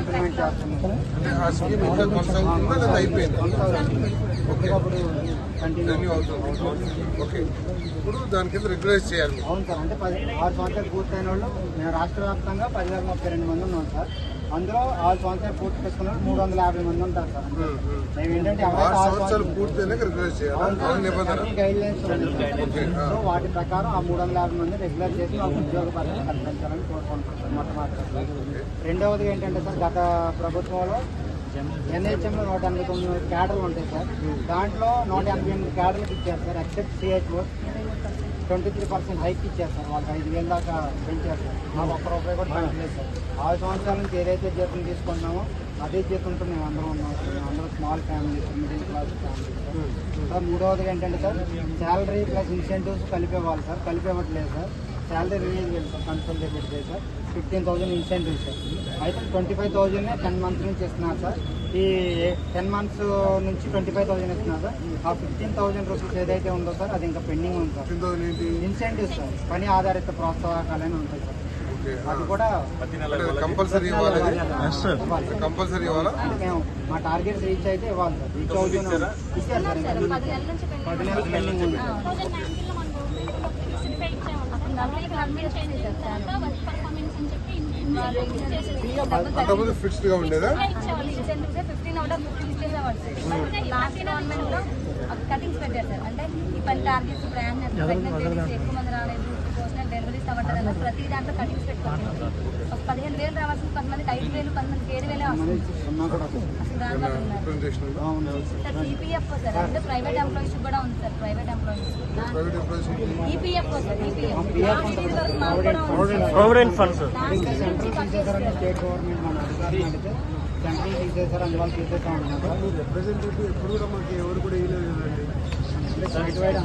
Implement చేస్తున్నాం. అంటే ఆ స్కీమ్ ఇంకా కొనసాగుతుందా లేదా అయిపోయింది? కంటిన్యూ అవుతుంది. ఓకే, ఇప్పుడు దాని కింద రెగ్యులైజ్ చేయాలి. అవును సార్, అంటే 6 సంవత్సరాలు పూర్తయిన వాళ్ళు మేము రాష్ట్ర వ్యాప్తంగా 10,032 మంది ఉన్నాం సార్. అందులో 6 సంవత్సరాలు పూర్తి చేసుకున్న వాళ్ళు 350 మంది ఉంటారు సార్. మేము ఏంటంటే 6 సంవత్సరాలు పూర్తయినాక రెగ్యులైజ్ చేయాలి నిబంధన గైడ్ లైన్స్ ఉన్నాయి. సో వాటి ప్రకారం ఆ 350 మంది రెగ్యులర్ చేసి మాకు ఉద్యోగ భద్రత కల్పించాలని కోరుకుంటున్నాం మొట్టమొదటి. రెండవది ఏంటంటే సార్, గత ప్రభుత్వంలో ఎన్హెచ్ఎంలో 189 క్యాడర్లు ఉంటాయి సార్. దాంట్లో 188 క్యాడర్లకు ఇచ్చారు సార్. ఎక్సెప్ట్ సిహెచ్ఓ 23% హైక్ ఇచ్చారు సార్. వాళ్ళకి 5,000 దాకా పెంచారు సార్. మాకు ఒక్క రూపాయి కూడా పెంచలేదు సార్. 6 సంవత్సరాల నుంచి ఏదైతే జీతం తీసుకుంటున్నామో అదే జీతంతో మేము అందరం ఉన్నాం సార్. మేము అందరం small family, middle class family sir. మూడవది ఏంటంటే సార్, శాలరీ ప్లస్ ఇన్సెంటివ్స్ కలిపేవాళ్ళు సార్. కలిపేవట్లేదు సార్. శాలరీ రిలీజ్ లేదు సార్, కన్సల్టేట్ లేదు సార్. 15,000 incentives sir. అయితే 25,000 10 మంత్స్ నుంచి ఇస్తున్నారు సార్. ఈ 10 మంత్స్ నుంచి 25,000 ఇస్తున్నారు సార్. ఆ 15,000 రూపీస్ ఏదైతే ఉందో సార్, అది ఇంకా పెండింగ్ ఉంది సార్. ఇన్సెంటివ్స్ సార్, పని ఆధారిత ప్రోత్సాహకాలైనా ఉంటాయి సార్. అది కూడా కంపల్సరీ ఇవ్వాలి. కంపల్సరీ ఇవ్వాలా? మేము మా టార్గెట్స్ రీచ్ అయితే ఇవ్వాలి సార్. రీచ్ అవుతున్నారు, ఇచ్చారు సార్. 10 నెలలు పెండింగ్ ఉంది. అంతకుముందు ఫిక్స్డ్ గా ఉండేదా? కటింగ్స్ పెట్టారు సార్. అంటే ఈ 10 టార్గెట్స్ ప్రెగ్నెంట్ ఎక్కువ మంది రాలేదు, డెలివరీస్ అవ్వట్లేదు అన్నది ప్రతి దాంట్లో కటింగ్స్ పెట్టుకోవాలి. ఒక 15,000 రావాల్సిన 10 మందికి 5,000, 10 మందికి 7,000 వస్తుంది. అసలు దానివల్ల ఉన్నారు సార్. ఈపీఎఫ్ఓ సార్, అంటే ప్రైవేట్ ఎంప్లాయీస్ కూడా ఉంది sir. Private employees EPFO sir. Provident fund sir. State government మన అధికారులు అడిగితే సెంట్రల్ తీసేసారు, అందువల్ల తీసేసా ఉన్నారు సార్. రిప్రజెంటేటివ్ ఎప్పుడు కూడా మాకు ఎవరు కూడా ఇవ్వలేదండి. Site wide